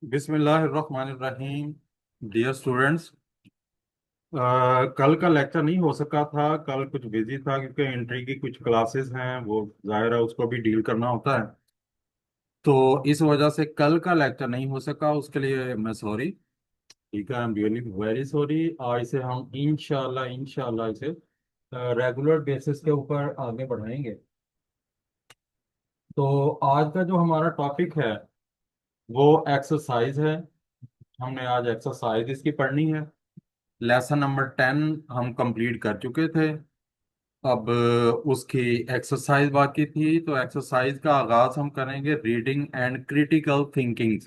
बिस्मिल्लाहिर्रहमानिर्रहीम। Dear students, कल का लेक्चर नहीं हो सका था। कल कुछ बिजी था क्योंकि एंट्री की कुछ क्लासेस हैं, वो जाहिर है उसको भी डील करना होता है। तो इस वजह से कल का लेक्चर नहीं हो सका, उसके लिए मैं सॉरी। ठीक है, I am really very sorry. इसे हम इंशाल्लाह इंशाल्लाह इसे रेगुलर बेसिस के ऊपर आगे बढ़ाएंगे। तो आज का जो हमारा टॉपिक है वो एक्सरसाइज है। हमने आज एक्सरसाइज इसकी पढ़नी है। लेसन नंबर 10 हम कंप्लीट कर चुके थे। अब उसकी एक्सरसाइज बाकी थी, तो एक्सरसाइज का आगाज हम करेंगे reading and critical thinking.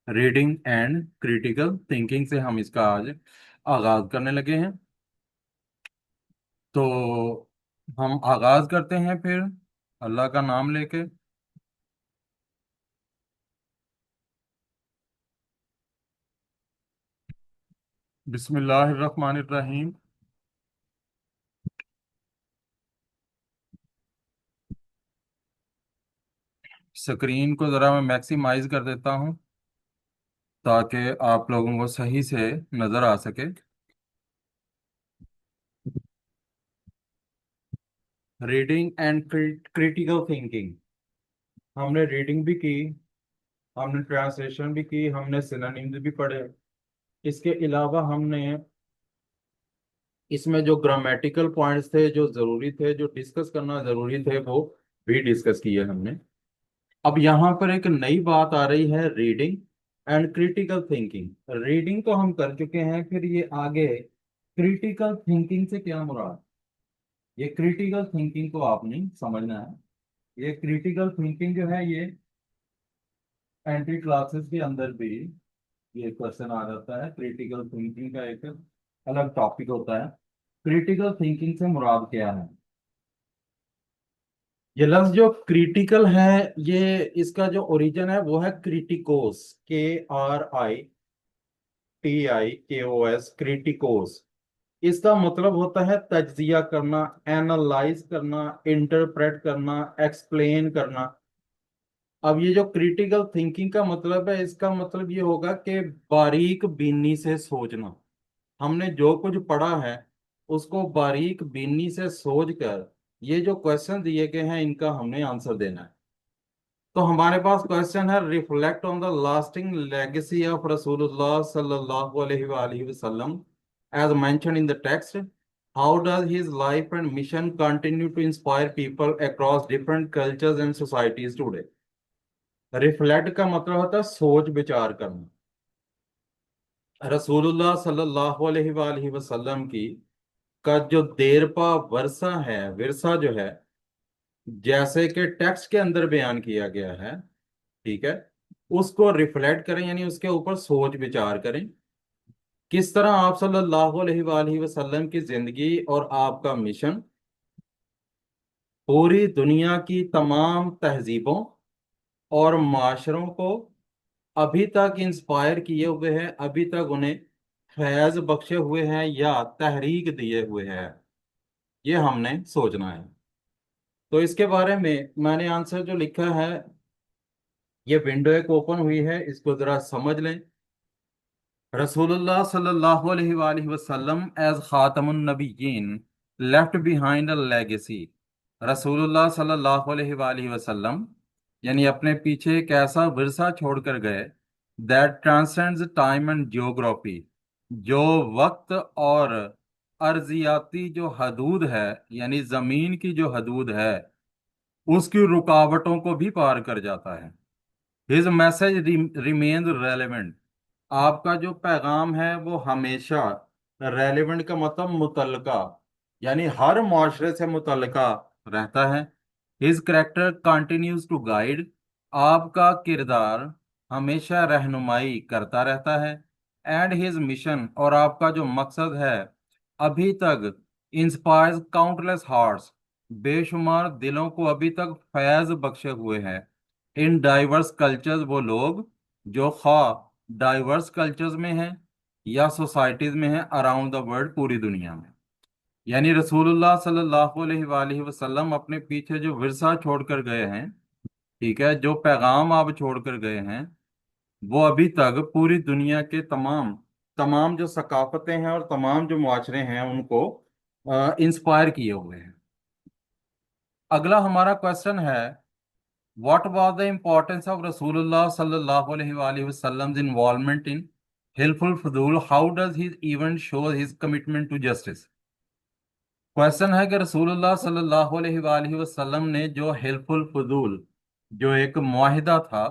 Reading and critical thinking से हम इसका आज आगाज करने लगे हैं। तो हम आगाज करते हैं फिर अल्लाह का नाम लेके। बिस्मिल्लाहिर्रहमानिर्रहीम। स्क्रीन को ज़रा मैं मैक्सिमाइज कर देता हूँ ताकि आप लोगों को सही से नज़र आ सके। रीडिंग एंड क्रिटिकल थिंकिंग, हमने रीडिंग भी की, हमने ट्रांसलेशन भी की, हमने सिनोनिम्स भी पढ़े। इसके अलावा हमने इसमें जो ग्रामेटिकल पॉइंट्स थे जो जरूरी थे, जो डिस्कस करना जरूरी थे, वो भी डिस्कस किए हमने। अब यहाँ पर एक नई बात आ रही है, reading and critical thinking. Reading तो हम कर चुके हैं, फिर ये आगे क्रिटिकल थिंकिंग से क्या मुराद। ये क्रिटिकल थिंकिंग को आपने समझना है। ये क्रिटिकल थिंकिंग जो है ये एंट्री क्लासेस के अंदर भी ये क्वेश्चन आ जाता है। क्रिटिकल थिंकिंग का एक अलग टॉपिक होता है। क्रिटिकल थिंकिंग से मुराद क्या है। ये लफ्ज जो क्रिटिकल है, ये इसका जो ओरिजिन है वो है क्रिटिकोस, KRITIKOS, क्रिटिकोस। इसका मतलब होता है तज्जिया करना, एनालाइज करना, इंटरप्रेट करना, एक्सप्लेन करना। अब ये जो क्रिटिकल थिंकिंग का मतलब है, इसका मतलब ये होगा कि बारीक बीनी से सोचना। हमने जो कुछ पढ़ा है उसको बारीक बीनी से सोच कर ये जो क्वेश्चन दिए गए हैं इनका हमने आंसर देना है। तो हमारे पास क्वेश्चन है, reflect on the lasting legacy of रसूलुल्लाह सल्लल्लाहु अलैहि वसल्लम as mention in the text. How does his life and mission continue to inspire people across different cultures and societies today. Reflect का मतलब होता है सोच विचार करना। रसूलुल्लाह सल्लल्लाहु अलैहि वसल्लम की का जो देरपा वर्षा है, विरसा जो है, जैसे कि टेक्स्ट के अंदर बयान किया गया है, ठीक है, उसको रिफ्लेक्ट करें, यानी उसके ऊपर सोच विचार करें। किस तरह आप सल्लल्लाहु अलैहि वसल्लम की जिंदगी और आपका मिशन पूरी दुनिया की तमाम तहजीबों और माशरों को अभी तक इंस्पायर किए हुए हैं, अभी तक उन्हें फैज बख्शे हुए हैं या तहरीक दिए हुए हैं, ये हमने सोचना है। तो इसके बारे में मैंने आंसर जो लिखा है, ये विंडो एक ओपन हुई है, इसको जरा समझ लें। रसूलुल्लाह सल्लल्लाहु अलैहि वसल्लम एज खातमुन नबिय्यीन लेफ्ट बिहाइंड अ लेगेसी। रसूलुल्लाह सल्लल्लाहु अलैहि वसल्लम यानी अपने पीछे एक ऐसा विरसा छोड़कर गए that transcends time and geography, जो वक्त और अर्जियाती जो हदूद है, यानी जमीन की जो हदूद है, उसकी रुकावटों को भी पार कर जाता है। हिज मैसेज रिमेन्स रेलेवेंट, आपका जो पैगाम है वो हमेशा रेलेवेंट का मतलब मुतलका, यानी हर मुआशरे से मुतलका रहता है। His character continues to guide, आपका किरदार हमेशा रहनुमाई करता रहता है। एंड हिज मिशन, और आपका जो मकसद है अभी तक इंस्पायर्स काउंटलेस हार्ट्स, बेशुमार दिलों को अभी तक फैज बख्शे हुए हैं। इन डाइवर्स कल्चर्स, वो लोग जो खा डाइवर्स कल्चर्स में हैं या सोसाइटीज में हैं अराउंड द वर्ल्ड, पूरी दुनिया में। यानी रसूलुल्लाह सल्लल्लाहु अलैहि वसल्लम अपने पीछे जो विरसा छोड़कर गए हैं, ठीक है, जो पैगाम आप छोड़कर गए हैं, وہ ابھی تک پوری دنیا کے تمام تمام جو ثقافتیں ہیں اور تمام جو معاشرے ہیں ان کو انسپائر کیے ہوئے ہیں۔ اگلا ہمارا کوشچن ہے، what was the importance of رسول اللہ صلی اللہ علیہ وآلہ وسلم انوالومنٹ ان ہیلپ الفضول، how does his event show his commitment to justice? Question ہے کہ رسول اللہ صلی اللہ علیہ وآلہ وسلم نے جو حلف الفضول، جو ایک معاہدہ تھا،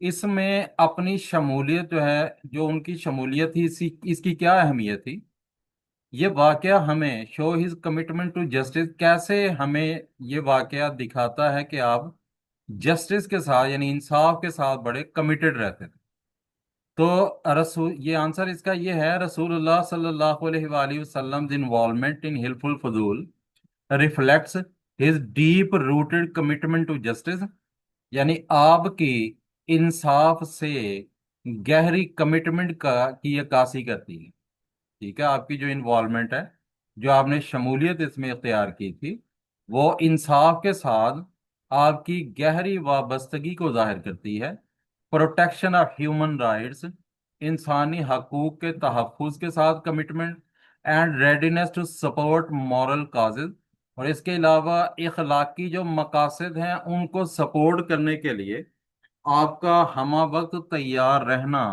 اس میں اپنی شمولیت جو ہے، جو ان کی شمولیت تھی، اس کی کیا اہمیت تھی؟ یہ واقعہ ہمیں show his commitment to justice, کیسے ہمیں یہ واقعہ دکھاتا ہے کہ آپ جسٹس کے ساتھ یعنی انصاف کے ساتھ بڑے کمیٹڈ رہتے تھے؟ تو یہ آنسر اس کا یہ ہے، رسول اللہ صلی اللہ علیہ وآلہ وسلم انوالومنٹ ان حلف الفضول reflects his deep rooted commitment to justice، یعنی آپ کی انصاف سے گہری کمٹمنٹ کی عکاسی کرتی ہے۔ ٹھیک ہے، آپ کی جو انوالومنٹ ہے، جو آپ نے شمولیت اس میں اختیار کی تھی، وہ انصاف کے ساتھ آپ کی گہری وابستگی کو ظاہر کرتی ہے۔ پروٹیکشن آف ہیومن رائٹس، انسانی حقوق کے تحفظ کے ساتھ commitment, and readiness to support moral causes, اور اس کے علاوہ اخلاقی جو مقاصد ہیں ان کو سپورٹ کرنے کے لیے آپ کا ہمہ وقت تیار رہنا،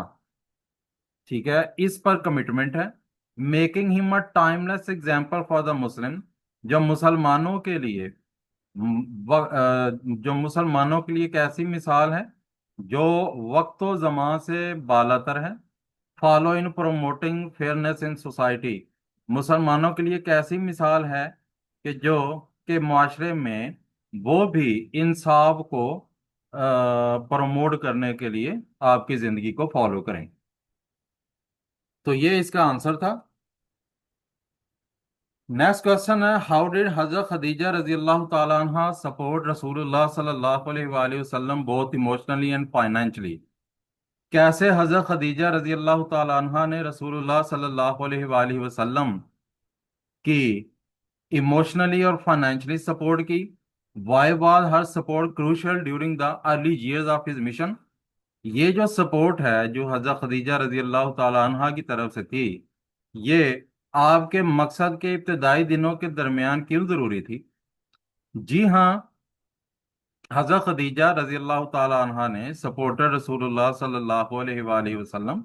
ٹھیک ہے، اس پر کمٹمنٹ ہے۔ Making him a timeless example for the Muslim, جو مسلمانوں کے لیے جو مسلمانوں کے لیے ایک ایسی مثال ہے جو وقت و زمان سے بالاتر ہے۔ Follow in promoting fairness in society, مسلمانوں کے لیے ایک ایسی مثال ہے کہ جو کہ معاشرے میں وہ بھی انصاف کو پروموٹ کرنے کے لیے آپ کی زندگی کو فالو کریں۔ تو یہ اس کا آنسر تھا۔ نیکسٹ کوشچن ہے، ہاؤ ڈیڈ حضرت خدیجہ رضی اللہ تعالیٰ عنہ سپورٹ رسول اللہ صلی اللہ علیہ وآلہ وسلم بوتھ ایموشنلی اینڈ فائنینشلی؟ کیسے حضرت خدیجہ رضی اللہ تعالیٰ عنہ نے رسول اللہ صلی اللہ علیہ وآلہ وسلم کی ایموشنلی اور فائنینشلی سپورٹ کی؟ Y was Hare support crucial during the early years of his mission? یہ جو سپورٹ ہے جو حضرت خدیجہ رضی اللہ تعالیٰ عنہ کی طرف سے تھی، یہ آپ کے مقصد کے ابتدائی دنوں کے درمیان کیوں ضروری تھی؟ جی ہاں، حضرت خدیجہ رضی اللہ تعالیٰ عنہ نے سپورٹر رسول اللہ صلی اللہ علیہ وآلہ وسلم،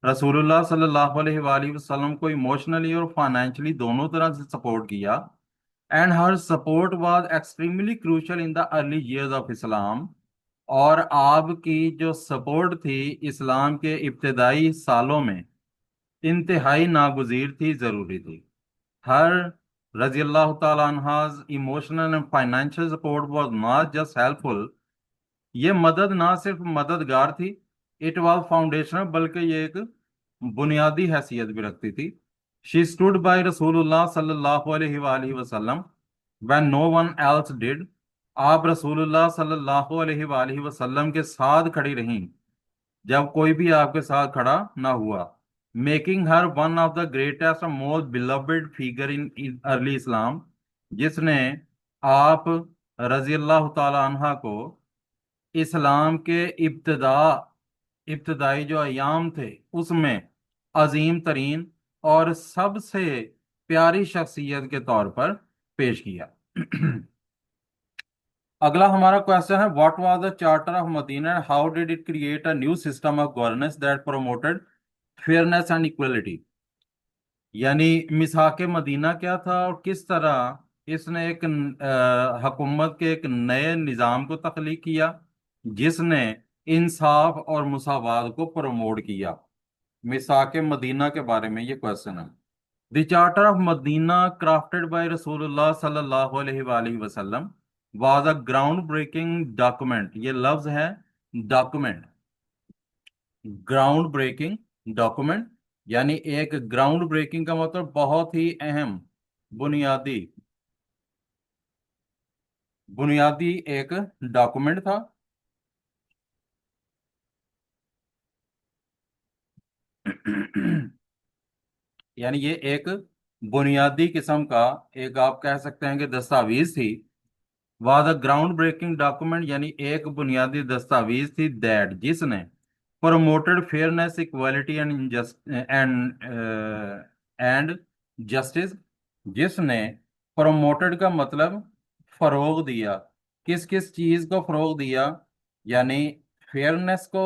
رسول اللہ صلی اللہ علیہ وآلہ وسلم کو ایموشنلی اور فائنینشلی دونوں طرح سے سپورٹ کیا، and her support was extremely crucial in the early years of Islam, اور آپ کی جو سپورٹ تھی اسلام کے ابتدائی سالوں میں انتہائی ناگزیر تھی، ضروری تھی۔ ہر رضی اللہ تعالیٰ عنہ's emotional and financial support was not just helpful، یہ مدد نہ صرف مددگار تھی، اٹ واز فاؤنڈیشنل، بلکہ یہ ایک بنیادی حیثیت بھی رکھتی تھی۔ شی اسٹوڈ بائی رسول اللہ صلی اللہ علیہ وآلہ وسلم when no one else did، آپ رسول اللہ صلی اللہ علیہ وآلہ وسلم کے ساتھ کھڑی رہیں جب کوئی بھی آپ کے ساتھ کھڑا نہ ہوا، making her one of the greatest most beloved figure in early Islam, جس نے آپ رضی اللہ تعالی عنہ کو اسلام کے ابتدائی جو ایام تھے اس میں عظیم ترین اور سب سے پیاری شخصیت کے طور پر پیش کیا۔ اگلا ہمارا کوشچن ہے، what was the charter of Medina, how did it create a new system of governance that promoted fairness and equality? یعنی میثاق مدینہ کیا تھا اور کس طرح اس نے ایک حکومت کے ایک نئے نظام کو تخلیق کیا جس نے انصاف اور مساوات کو پروموٹ کیا۔ میثاق مدینہ کے بارے میں یہ کوشچن ہے۔ The charter of Medina crafted by رسول اللہ صلی اللہ علیہ وآلہ وسلم was a ground breaking document, یہ لفظ ہے ڈاکومنٹ، گراؤنڈ بریکنگ ڈاکومنٹ، یعنی ایک گراؤنڈ بریکنگ کا مطلب بہت ہی اہم بنیادی ایک ڈاکومنٹ تھا۔ یعنی یہ ایک بنیادی قسم کا ایک آپ کہہ سکتے ہیں کہ دستاویز تھی۔ Was a ground breaking document, یعنی ایک بنیادی دستاویز تھی، دیٹ جس نے promoted fairness, equality and injust and justice. जिसने promoted का मतलब फरोग दिया, किस किस चीज को फरोग दिया, यानी फेयरनेस को,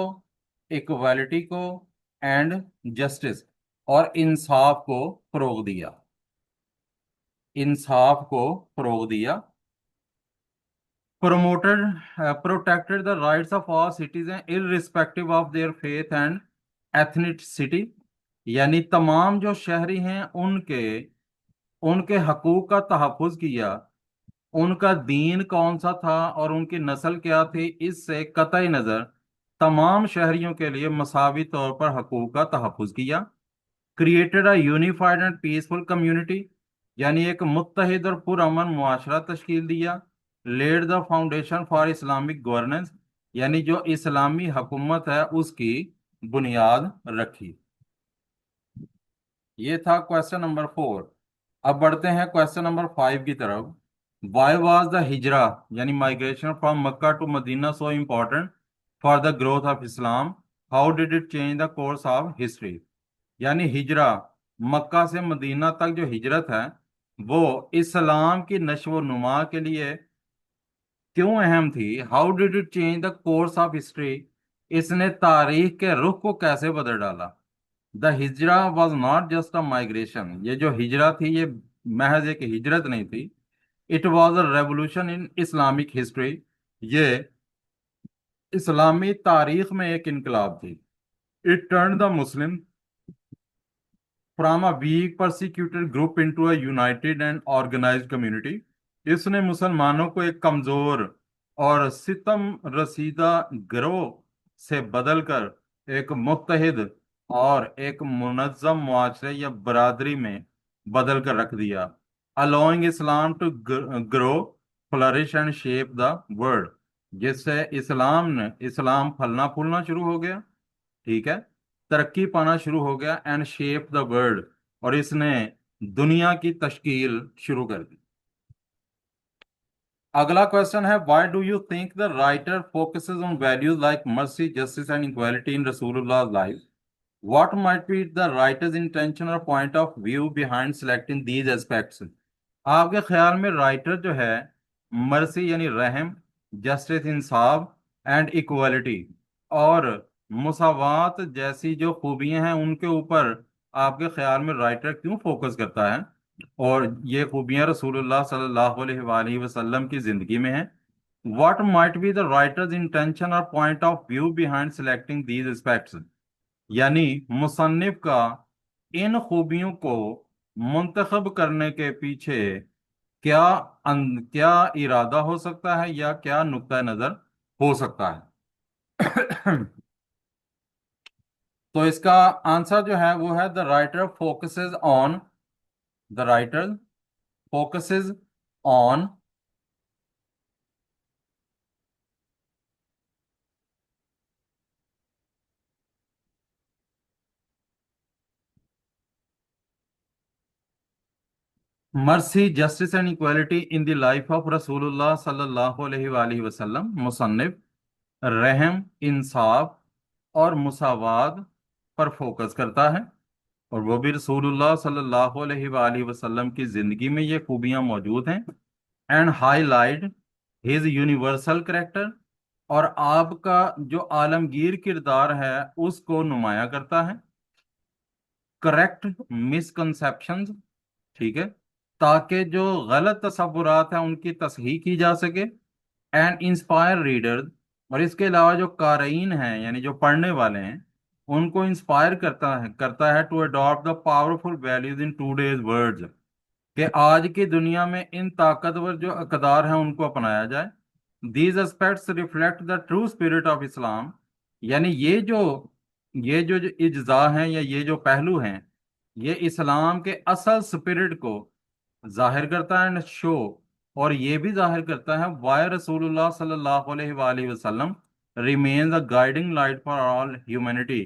इक्वालिटी को एंड जस्टिस, और इंसाफ को फरोग दिया, इंसाफ को फरोग दिया। promoted protected the rights of all citizens irrespective of their faith and ethnicity, यानी तमाम जो शहरी हैं उनके उनके हकूक का तहफ़्फ़ुज़ किया, उनका दीन कौन सा था और उनकी नस्ल क्या थी, इससे कतई नज़र तमाम शहरियों के लिए मसावी तौर पर हकूक का तहफ़्फ़ुज़ किया। Created a unified and peaceful community, यानी एक मुत्तहिद और पुरअमन मुआशरा तश्कील दिया। Led the foundation for Islamic governance, यानी जो इस्लामी हुकूमत है उसकी बुनियाद रखी। ये था क्वेश्चन नंबर 4। अब बढ़ते हैं क्वेश्चन नंबर 5 की तरफ। वाई वाज द हिजरा यानी migration from Mecca to Medina so important for the growth of Islam, how did it change the course of history, यानी हिजरा, मक्का से मदीना तक जो हिजरत है वो इस्लाम की नशो नुमा के लिए क्यों अहम थी। How did it change the course of history, इसने तारीख के रुख को कैसे बदल डाला। The hijra was not just a migration, ये जो हिजरा थी ये महज एक हिजरत नहीं थी। It was a revolution in Islamic history, ये इस्लामी तारीख में एक इनकलाब थी। It turn the Muslim from a weak persecuted group into a united and organised community, इसने मुसलमानों को एक कमजोर और सितम रसीदा गिरोह से बदलकर एक मुत्तहिद और एक मुनज़्ज़म मुआशरे या बरादरी में बदल कर रख दिया। Allowing Islam to grow, flourish and shape the world, जिससे इस्लाम फलना फूलना शुरू हो गया, ठीक है, तरक्की पाना शुरू हो गया, एंड शेप द वर्ल्ड, और इसने दुनिया की तश्कील शुरू कर दी। अगला क्वेश्चन है, why do you think the writer focuses on values like mercy, justice and equality in रसूलुल्लाह life, what might be the writer's intention और point of view behind selecting these aspects. आपके ख्याल में राइटर जो है mercy यानी रहम, justice Insaf and equality और मुसावात जैसी जो खूबियां हैं उनके ऊपर आपके ख्याल में राइटर क्यों फोकस करता है, और ये खूबियां रसूलुल्लाह सल्लल्लाहु अलैहि वसल्लम की जिंदगी में है। What might be the writer's intention और point of view behind selecting these aspects, यानी मुसन्निफ का इन खूबियों को मुंतखब करने के पीछे क्या क्या इरादा हो सकता है या क्या नुक्ता नजर हो सकता है। तो इसका आंसर जो है वो है, the writer focuses on mercy, justice and equality in the life of रसूलुल्लाह सल्लल्लाहु अलैहि वसल्लम। मुसन्निफ रहम, इंसाफ और मुसावात पर फोकस करता है, और वो भी रसूलुल्लाह सल्लल्लाहु अलैहि वसल्लम की जिंदगी में ये खूबियां मौजूद हैं। And highlight his universal character, और आपका जो आलमगीर किरदार है उसको नुमाया करता है। करेक्ट मिसकंसेप्शंस, ठीक है, ताकि जो गलत तस्वुरात हैं उनकी तस्हीह की जा सके। एंड इंस्पायर रीडर्स, और इसके अलावा जो कारईन हैं यानी जो पढ़ने वाले हैं उनको इंस्पायर करता है to adopt the powerful values in today's words, कि आज की दुनिया में इन ताकतवर जो अकदार हैं उनको अपनाया जाए। These aspects reflect the true spirit of Islam, यानी जो इज्जा हैं या ये जो पहलू हैं ये इस्लाम के असल स्पिरिट को जाहिर करता है, एंड शो, और ये भी जाहिर करता है वाई रसूलुल्लाह सल्लल्लाहु अलैहि वसल्लम remain the guiding light for all humanity,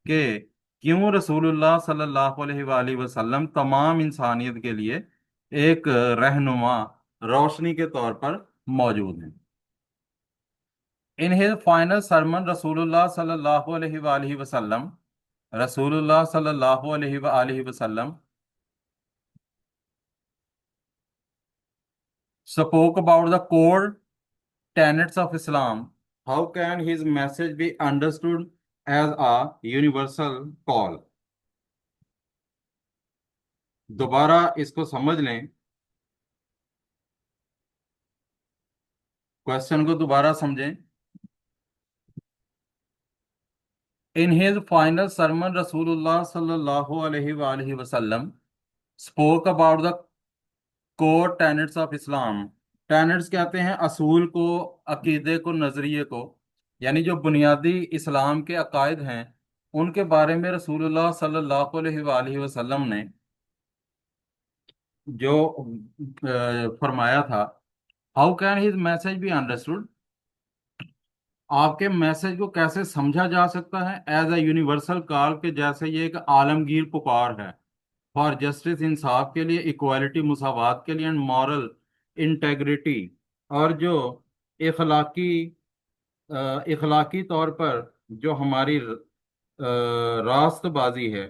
के क्यों रसूलुल्लाह सल्लल्लाहु अलैहि वसल्लम तमाम इंसानियत के लिए एक रहनुमा रोशनी के तौर पर मौजूद हैं। In his final sermon, Rasulullah sallallahu alaihi wasallam, Rasulullah sallallahu alaihi wasallam spoke about the core tenets of Islam. How can his message be understood as a universal call? दोबारा इसको समझ लें, क्वेश्चन को दोबारा समझें. In his final sermon, Rasulullah sallallahu alaihi wasallam spoke about the core tenets of Islam. Tenets कहते हैं असूल को, अकीदे को, नज़रिए को, यानी जो बुनियादी इस्लाम के अकायद हैं उनके बारे में रसूलुल्लाह सल्लल्लाहु अलैहि वसल्लम ने जो फरमाया था. How can his message be understood, आपके मैसेज को कैसे समझा जा सकता है एज अ यूनिवर्सल कॉल, के जैसे ये एक आलमगीर पुकार है. फॉर जस्टिस, इंसाफ के लिए, इक्वालिटी, मुसावात के लिए, एंड मॉरल इंटेग्रिटी, और जो इखलाकी इखलाकी तौर पर जो हमारी रास्तबाजी है,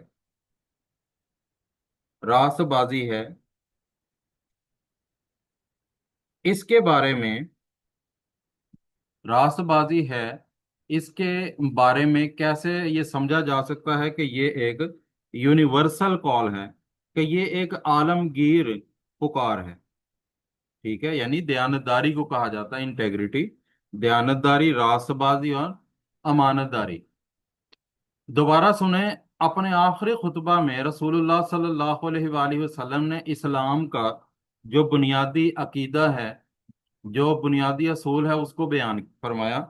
रास्तबाजी है, इसके बारे में, रास्तबाजी है, इसके बारे में कैसे ये समझा जा सकता है कि ये एक यूनिवर्सल कॉल है, कि ये एक आलमगीर पुकार है. ठीक है, यानी दयानतदारी को कहा जाता है इंटेग्रिटी, दयानतदारी, रास्तबाजी और अमानतदारी. दोबारा सुने, अपने आखिरी खुतबा में रसूलुल्लाह सल्लल्लाहु अलैहि वसल्लम ने इस्लाम का जो बुनियादी अकीदा है, जो बुनियादी असूल है, उसको बयान फरमाया.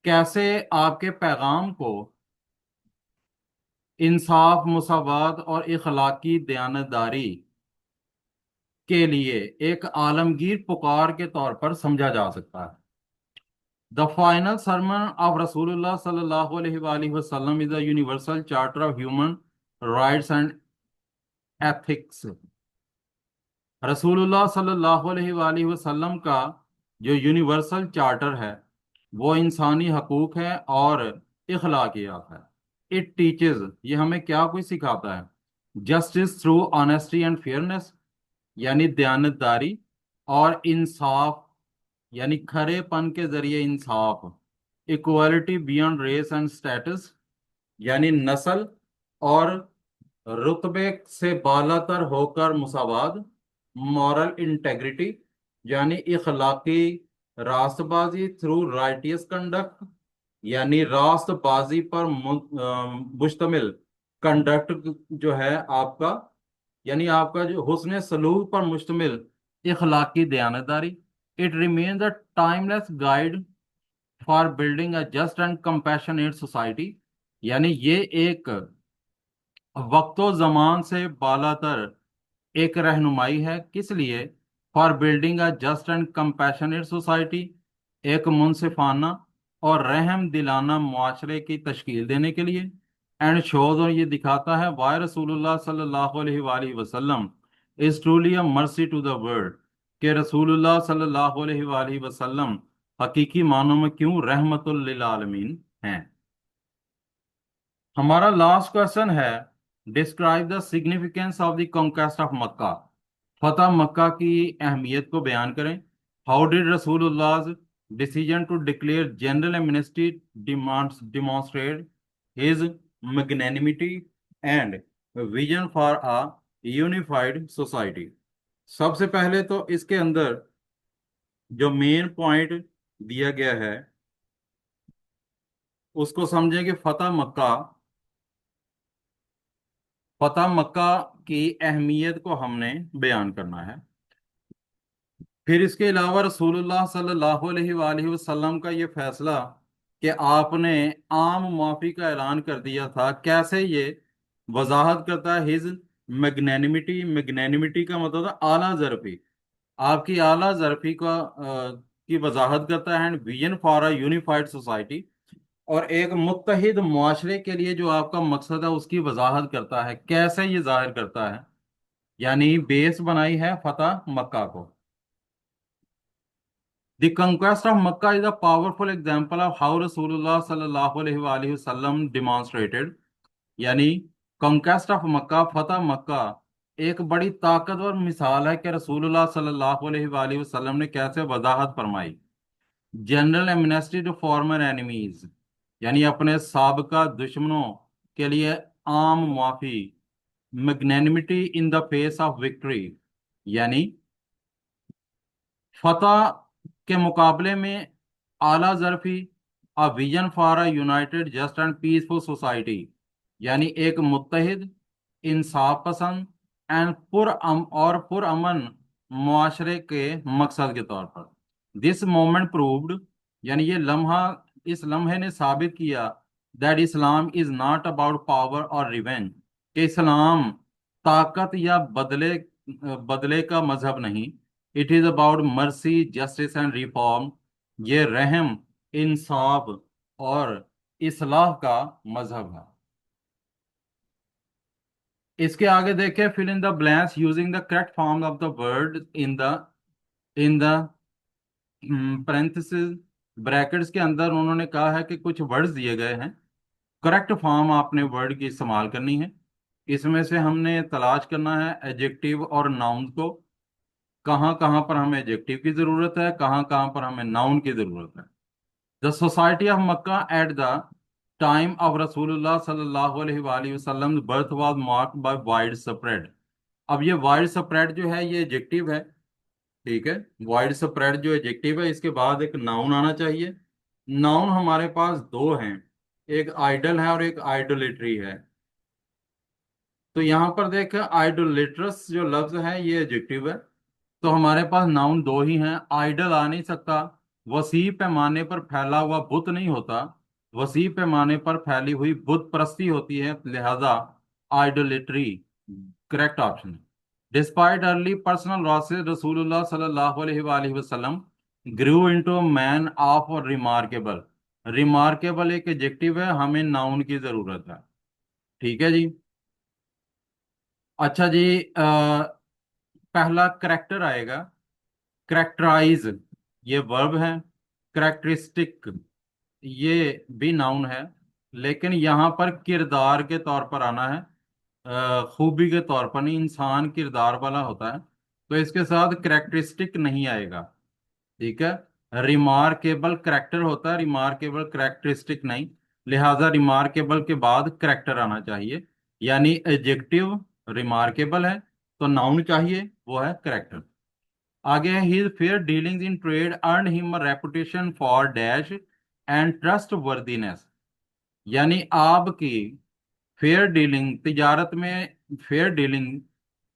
कैसे आपके पैगाम को इंसाफ, मुसावात और इखलाकी दयानतदारी के लिए एक आलमगीर पुकार के तौर पर समझा जा सकता है. द फाइनल सरमन ऑफ रसूलुल्लाह सल्लल्लाहु अलैहि वसल्लम is the universal charter of human rights and ethics. रसूलुल्लाह सल्लल्लाहु अलैहि वसल्लम का जो यूनिवर्सल चार्टर है वो इंसानी हकूक है और इखलाकियात है. इट टीचेस, ये हमें क्या कुछ सिखाता है. Justice through honesty and fairness, यानी दयानतदारी और इंसाफ, यानी खरेपन के जरिए इंसाफ. Equality beyond race and status, यानी नस्ल और रुतबे से बालातर होकर मुसावात. मॉरल इंटेग्रिटी, यानी इखलाकी रास्तबाजी थ्रू राइटियस कंडक्ट, यानी रास्तबाजी पर मुश्तमिल कंडक्ट जो है आपका, यानी आपका जो हुस्न सलूक पर मुश्तमिल इखलाकी दयानतदारी. It remains a timeless guide for building a just and compassionate society, यानी ये एक वक्तो ज़मान से बालातर एक रहनुमाई है. किस लिए? For building a just and compassionate society, एक मुनसिफाना और रहम दिलाना मुआशरे की तश्कील देने के लिए. एंड शोज, और ये दिखाता है, वाई रसूलुल्लाह सल्लल्लाहु अलैहि वसल्लम is truly a mercy to the world, के रसूलुल्लाह सल्लल्लाहु अलैहि वसल्लम हकीकी मानों में क्यों रहमतुल लिल आलमीन हैं. हमारा लास्ट क्वेश्चन है, describe the significance of the conquest of Mecca, फतह मक्का की अहमियत को बयान करें. हाउ डिड रसूलुल्लाह decision to declare general amnesty demonstrate his magnanimity and vision for a unified society. सबसे पहले तो इसके अंदर जो मेन पॉइंट दिया गया है उसको समझें कि फतह मक्का की अहमियत को हमने बयान करना है. फिर इसके अलावा रसूलुल्लाह सल्लल्लाहु अलैहि वसल्लम का ये फैसला कि आपने आम माफी का ऐलान कर दिया था, कैसे ये वजाहत करता है. हिज मैग्नेनिमिटी, मैग्नेनिमिटी का मतलब है आला ज़रफ़ी, आपकी आला ज़रफ़ी का की वजाहत करता है. And vision for a unified society, और एक मुत्तहिद मुआशरे के लिए जो आपका मकसद है उसकी वजाहत करता है. कैसे ये जाहिर करता है, यानी बेस बनाई है फतह मक्का को. The conquest of Makkah is a powerful example of how Rasulullah sallallahu alaihi wasallam demonstrated, यानी conquest of Makkah, फतह मक्का एक बड़ी ताकतवर मिसाल है कि रसूलुल्लाह सल्लल्लाहु अलैहि वसल्लम ने कैसे वजाहत फरमाई। General amnesty to former enemies, यानी अपने साबका दुश्मनों के लिए आम माफी। Magnanimity in the face of victory, यानी फतह के मुकाबले में आला जरफी। A vision for a united just and peaceful society, यानी एक मुत्तहिद, इंसाफ पसंद और पुरअमन मुआशरे के मकसद के तौर पर। दिस मोमेंट प्रूव्ड, यानी ये लम्हा, इस लम्हे ने साबित किया that Islam is not about power और रिवेंज, कि इस्लाम ताकत या बदले का मजहब नहीं। It is about mercy, justice and reform, ये रहम, इंसाफ और इस्लाह का मजहब है। इसके आगे देखें, fill in the blanks using the correct form of the word in the parentheses, brackets के अंदर उन्होंने कहा है कि कुछ वर्ड्स दिए गए हैं, करेक्ट फॉर्म आपने वर्ड की इस्तेमाल करनी है। इसमें से हमने तलाश करना है एडजेक्टिव और नाउन को, कहाँ कहाँ पर हमें एडजेक्टिव की जरूरत है, कहाँ कहाँ पर हमें नाउन की जरूरत है। The society of Mecca at the time of रसूलुल्लाह सल्लल्लाहु अलैहि वसल्लम birth was marked by wide spread. अब ये वाइड स्प्रेड जो है ये एडजेक्टिव है, ठीक है। वाइड स्प्रेड जो एडजेक्टिव है, इसके बाद एक नाउन आना चाहिए। नाउन हमारे पास दो हैं, एक आइडल है और एक आइडोलिट्री है। तो यहाँ पर देख, आइडोलिट्रस जो लफ्ज है ये एडजेक्टिव है, तो हमारे पास नाउन दो ही हैं। आइडल आ नहीं सकता, वसी पैमाने पर फैला हुआ बुत नहीं होता, वसी पैमाने पर फैली हुई बुत परस्ती होती है, लिहाजा आइडोलिट्री करेक्ट ऑप्शन है। डिस्पाइट अर्ली पर्सनल लॉसेस, रसूलुल्लाह सल्लल्लाहु अलैहि वसल्लम grew into man of remarkable. Remarkable एक एडजेक्टिव है, हमें नाउन की जरूरत है, ठीक है जी। अच्छा जी, पहला करेक्टर आएगा, करेक्टराइज, ये वर्ब है। करेक्टरिस्टिक, ये भी नाउन है, लेकिन यहाँ पर किरदार के तौर पर आना है, खूबी के तौर पर नहीं। इंसान किरदार वाला होता है, तो इसके साथ करेक्टरिस्टिक नहीं आएगा, ठीक है। रिमार्केबल करेक्टर होता है, रिमार्केबल करेक्टरिस्टिक नहीं, लिहाजा रिमार्केबल के बाद करेक्टर आना चाहिए, यानी एडजेक्टिव रिमार्केबल है तो नाउन चाहिए, वो है करेक्टर। आगे है, his fair dealings in trade earn him reputation for dash and trust worthiness, यानी आपकी फेयर डीलिंग, तिजारत में फेयर डीलिंग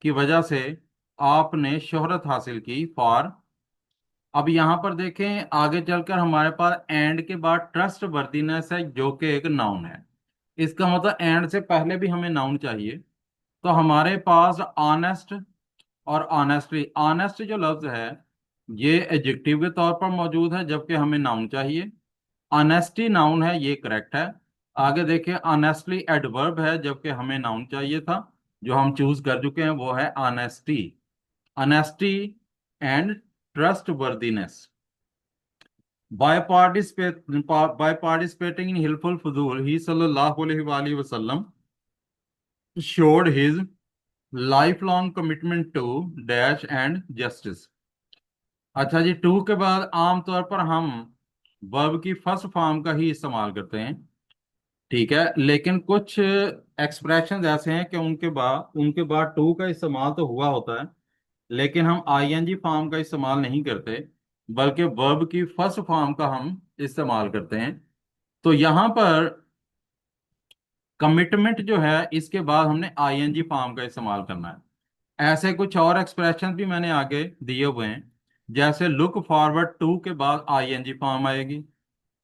की वजह से आपने शोहरत हासिल की, फॉर। अब यहाँ पर देखें, आगे चलकर हमारे पास एंड के बाद ट्रस्ट वर्दीनेस है, जो कि एक नाउन है। इसका मतलब एंड से पहले भी हमें नाउन चाहिए, तो हमारे पास ऑनेस्ट और ऑनेस्टली। ऑनेस्ट जो लफ्ज है ये एडजेक्टिव के तौर पर मौजूद है, जबकि हमें नाउन चाहिए। ऑनेस्टी नाउन है, ये करेक्ट है। आगे देखिए, ऑनेस्टली एडवर्ब है, जबकि हमें नाउन चाहिए था, जो हम चूज कर चुके हैं, वो है honesty. Honesty and trust worthiness. By participating in Hilful Fuzul, he sallallahu alaihi wasallam showed his lifelong commitment to dash and justice। अच्छा जी, टू के बाद आमतौर पर हम वर्ब की फर्स्ट फॉर्म का ही इस्तेमाल करते हैं, ठीक है। लेकिन कुछ एक्सप्रेशन ऐसे हैं कि उनके बाद टू का इस्तेमाल तो हुआ होता है, लेकिन हम आईएनजी फॉर्म का इस्तेमाल नहीं करते, बल्कि वर्ब की फर्स्ट फॉर्म का हम इस्तेमाल करते हैं। तो यहाँ पर कमिटमेंट जो है, इसके बाद हमने आईएनजी फॉर्म का इस्तेमाल करना है। ऐसे कुछ और एक्सप्रेशन भी मैंने आगे दिए हुए हैं, जैसे लुक फॉरवर्ड टू के बाद आईएनजी फॉर्म आएगी,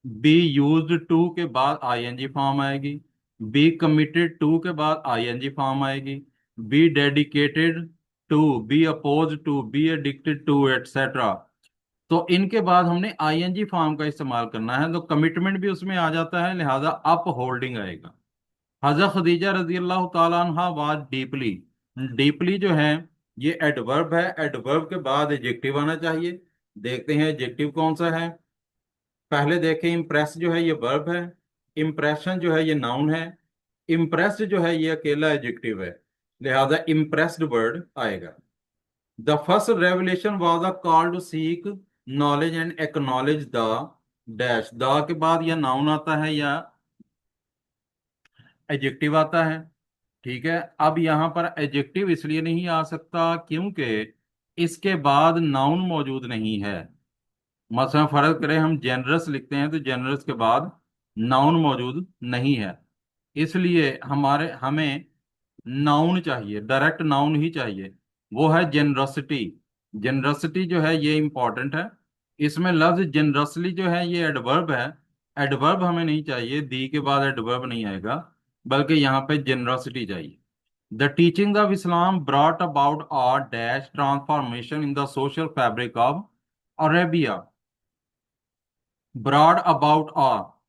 बी यूज्ड टू के बाद आईएनजी फॉर्म आएगी, बी कमिटेड टू के बाद आईएनजी फॉर्म आएगी, be dedicated to, be oppose to, be addicted to, etcetera. तो इनके बाद हमने आईएनजी फॉर्म का इस्तेमाल करना है, तो कमिटमेंट भी उसमें आ जाता है, लिहाजा अप होल्डिंग आएगा। हजरत खदीजा रजी अल्लाह ताला अन्हा वाज डीपली। डीपली जो है ये एडवर्ब है, एडवर्ब के बाद एडजेक्टिव आना चाहिए, देखते हैं एडजेक्टिव कौन सा है। पहले देखें, इम्प्रेस जो है ये वर्ब है, इम्प्रेशन जो है ये नाउन है, इम्प्रेस्ड जो है ये अकेला एडजेक्टिव है, लिहाजा इम्प्रेस्ड वर्ड आएगा। The first revelation was a call to seek knowledge and acknowledge the dash. The के बाद या नाउन आता है या एडजेक्टिव आता है। ठीक है, अब यहाँ पर एडजेक्टिव इसलिए नहीं आ सकता क्योंकि इसके बाद नाउन मौजूद नहीं है। मसलन फर्ज करें हम जेनरस लिखते हैं तो जेनरस के बाद नाउन मौजूद नहीं है, इसलिए हमें नाउन चाहिए, डायरेक्ट नाउन ही चाहिए, वो है जेनरसिटी। जेनरसिटी जो है ये इंपॉर्टेंट है। इसमें लफ्ज जेनरसली जो है ये एडवर्ब है, एडवर्ब हमें नहीं चाहिए, दी के बाद एडवर्ब नहीं आएगा, बल्कि यहाँ पे जेनरसिटी चाहिए। The teaching of Islam brought about a dash transformation in the social fabric of Arabia. Broad about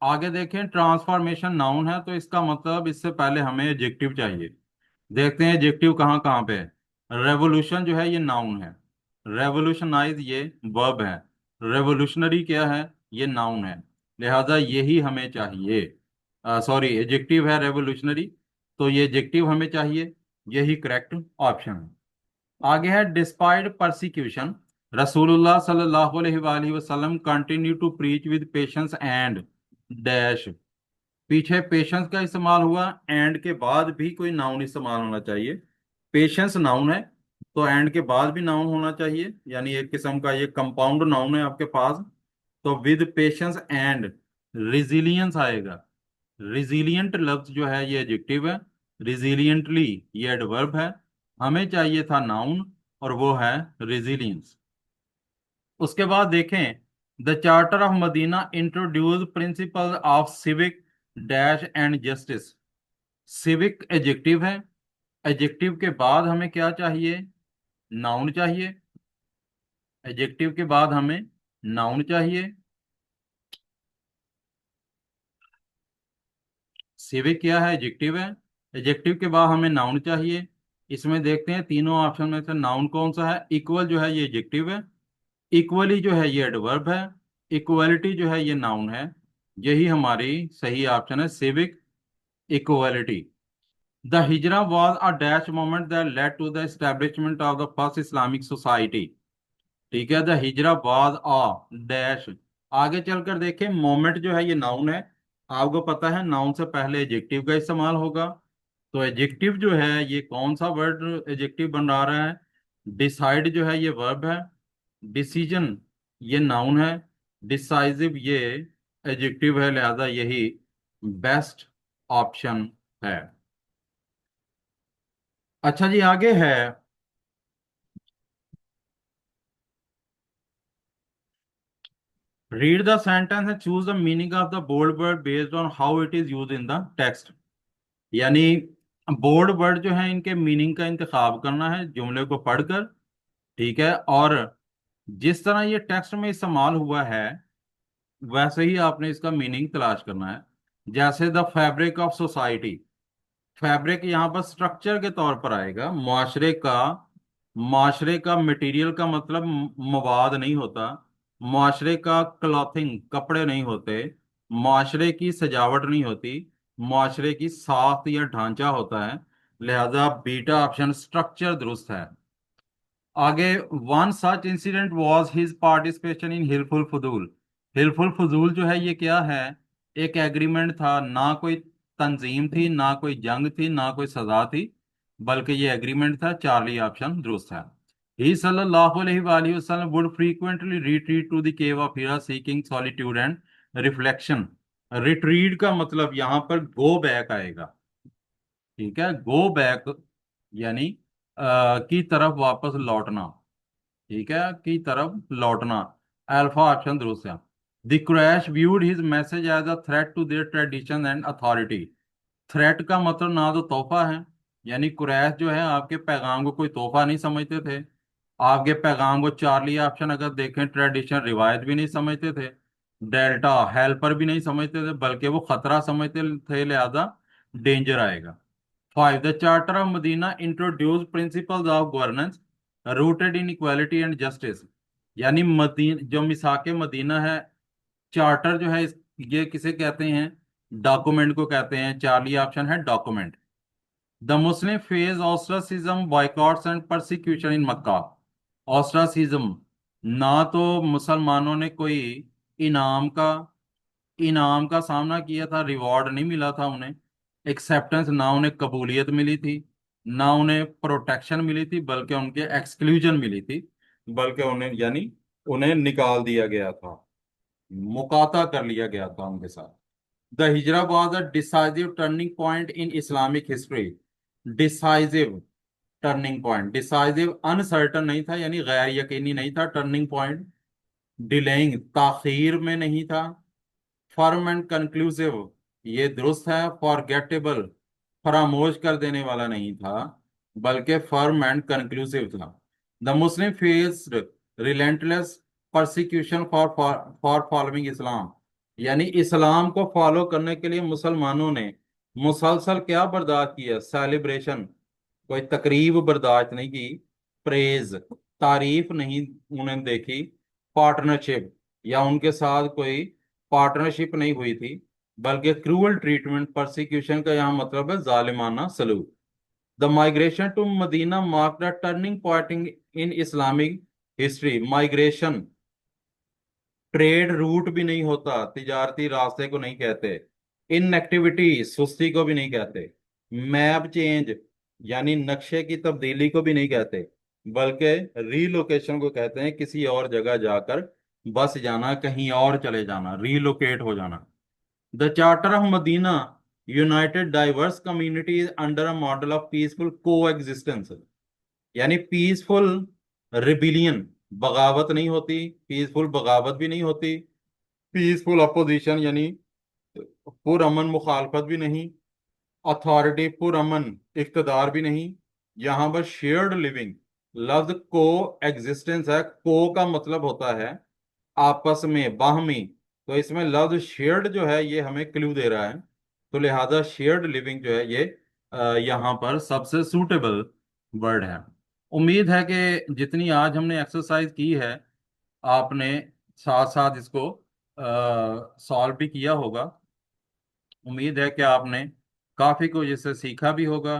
आगे देखें, ट्रांसफॉर्मेशन नाउन है तो इसका मतलब इससे पहले हमें एडजेक्टिव चाहिए। देखते हैं एडजेक्टिव कहाँ कहाँ पे है। रेवोल्यूशन जो है ये नाउन है, रेवोल्यूशनाइज ये वर्ब है, रेवोल्यूशनरी क्या है, ये नाउन है, लिहाजा यही हमें चाहिए। सॉरी, एडजेक्टिव है रेवोल्यूशनरी, तो ये एडजेक्टिव हमें चाहिए, यही करेक्ट ऑप्शन है। आगे है डिस्पाइट परसिक्यूशन रसूलुल्लाह सल्लल्लाहु अलैहि वसल्लम continue to preach with patience and dash. पीछे पेशेंस का इस्तेमाल हुआ, एंड के बाद भी कोई नाउन इस्तेमाल होना चाहिए। पेशेंस नाउन है तो एंड के बाद भी नाउन होना चाहिए, यानी एक किस्म का ये कंपाउंड नाउन है आपके पास। तो विद पेशेंस एंड रिजिलियंस आएगा। रिजिलियंट लफ्ज जो है ये एडजेक्टिव है, रिजिलियंटली ये एडवर्ब है, हमें चाहिए था नाउन और वो है रिजिलियंस। उसके बाद देखें, the charter of Medina introduce principle of civic dash and justice. Civic adjective है, एडजेक्टिव के बाद हमें क्या चाहिए, नाउन चाहिए, एडजेक्टिव के बाद हमें नाउन चाहिए। सिविक क्या है, एडजेक्टिव है, एडजेक्टिव के बाद हमें नाउन चाहिए। इसमें देखते हैं तीनों ऑप्शन में से नाउन कौन सा है। इक्वल जो है ये एडजेक्टिव है, इक्वली जो है ये एडवर्ब है, इक्वलिटी जो है ये नाउन है, यही हमारी सही ऑप्शन है, civic equality. The hijra was a dash moment that led to the establishment of the first Islamic society. ठीक है, the hijra was a dash. आगे चलकर देखें, मोमेंट जो है ये नाउन है, आपको पता है नाउन से पहले एडजेक्टिव का इस्तेमाल होगा, तो एडजेक्टिव जो है ये कौन सा वर्ड एडजेक्टिव बना रहा है। डिसाइड जो है ये वर्ब है, डिसीजन ये नाउन है, डिसाइसिव ये एडजेक्टिव है, लिहाजा यही बेस्ट ऑप्शन है। अच्छा जी, आगे है, read the sentence and choose the meaning of the bold word based on how it is use in the text. यानी बोल्ड वर्ड जो है इनके मीनिंग का इंतखाब करना है जुमले को पढ़कर। ठीक है, और जिस तरह ये टेक्स्ट में इस्तेमाल हुआ है वैसे ही आपने इसका मीनिंग तलाश करना है। जैसे the fabric of society, fabric यहाँ पर स्ट्रक्चर के तौर पर आएगा, माशरे का मटेरियल का मतलब मवाद नहीं होता, माशरे का क्लॉथिंग कपड़े नहीं होते, माशरे की सजावट नहीं होती, माशरे की साख्त या ढांचा होता है, लिहाजा बीटा ऑप्शन स्ट्रक्चर दुरुस्त है। आगे, one such incident was his participation in हिलफुल फजूल। हिलफुल फजूल जो है ये क्या है, एक एग्रीमेंट था, ना कोई तंजीम थी, ना कोई जंग थी, ना कोई सजा थी, बल्कि ये एग्रीमेंट था। चार्ली ऑप्शन दुरुस्त है। ही सल्लल्लाहु अलैहि वसल्लम would frequently retreat to the cave of Hira seeking solitude and reflection. Retreat का मतलब यहाँ पर गो बैक आएगा। ठीक है, गो बैक यानी की तरफ वापस लौटना। ठीक है, की तरफ लौटना, अल्फा ऑप्शन दुरुस्त है। The Quraysh viewed his message as a threat to their tradition and authority. Threat का मतलब ना तो तोहफा है, यानी कुरैश जो है आपके पैगाम को कोई तोहफा नहीं समझते थे, आपके पैगाम को चार्ली ऑप्शन अगर देखें ट्रेडिशन रिवायत भी नहीं समझते थे, डेल्टा हेल्पर भी नहीं समझते थे, बल्कि वो खतरा समझते थे, लिहाजा डेंजर आएगा। Five, the charter of Medina introduce principles of governance rooted in equality and justice. یعنی جو میثاق مدینہ ہے، چارٹر جو ہے یہ کسے کہتے ہیں؟ ڈاکومنٹ کو کہتے ہیں۔ چارلی آپشن ہے document. The Muslim faced ostracism boycotts and persecution in Mecca. Ostracism, نہ تو مسلمانوں نے کوئی انعام کا انعام کا سامنا کیا تھا، ریوارڈ نہیں ملا تھا انہیں، ایکسیپٹنس، نہ انہیں قبولیت ملی تھی، نہ انہیں پروٹیکشن ملی تھی، بلکہ ان کے ایکسکلوژن ملی تھی، بلکہ انہیں یعنی انہیں نکال دیا گیا تھا، مقاطع کر لیا گیا تھا ان کے ساتھ۔ The hijra was a decisive turning point in Islamic history. Decisive turning point, decisive uncertain نہیں تھا یعنی غیر یقینی نہیں تھا، ٹرننگ پوائنٹ ڈیلینگ تاخیر میں نہیں تھا، فرم اینڈ کنکلوسیو یہ درست ہے، فارگیٹیبل فراموش کر دینے والا نہیں تھا، بلکہ فرم اینڈ کنکلوسیو تھا۔ The Muslim faced relentless persecution for following Islam, یعنی اسلام کو فالو کرنے کے لیے مسلمانوں نے مسلسل کیا برداشت کیا؟ سیلیبریشن، کوئی تقریب برداشت نہیں کی، پریز تعریف نہیں انہیں دیکھی، پارٹنرشپ یا ان کے ساتھ کوئی پارٹنرشپ نہیں ہوئی تھی، بلکہ کروئل ٹریٹمنٹ، پرسیکیوشن کا یہاں مطلب ہے ظالمانہ سلوک۔ The migration to Medina marked a turning point in Islamic history. Migration trade route بھی نہیں ہوتا، تجارتی راستے کو نہیں کہتے، ان ایکٹیویٹی سستی کو بھی نہیں کہتے، میپ چینج یعنی نقشے کی تبدیلی کو بھی نہیں کہتے، بلکہ ری لوکیشن کو کہتے ہیں، کسی اور جگہ جا کر بس جانا، کہیں اور چلے جانا، ری لوکیٹ ہو جانا۔ The charter of Medina united diverse communities under a model of peaceful coexistence, یعنی پیسفل ریبیلین، بغاوت نہیں ہوتی، پیسفل بغاوت بھی نہیں ہوتی، پیسفل اپوزیشن یعنی پرامن مخالفت بھی نہیں، اتھارٹی پرامن اقتدار بھی نہیں، یہاں پر شیئرڈ لیونگ، لفظ کو ایگزسٹنس ہے، کو کا مطلب ہوتا ہے آپس میں، باہمی، تو اس میں لفظ شیئرڈ جو ہے یہ ہمیں کلو دے رہا ہے، تو لہذا شیئرڈ لیونگ جو ہے یہ یہاں پر سب سے سوٹیبل ورڈ ہے۔ امید ہے کہ جتنی آج ہم نے ایکسرسائز کی ہے آپ نے ساتھ ساتھ اس کو سالو بھی کیا ہوگا۔ امید ہے کہ آپ نے کافی کچھ اس سے سیکھا بھی ہوگا،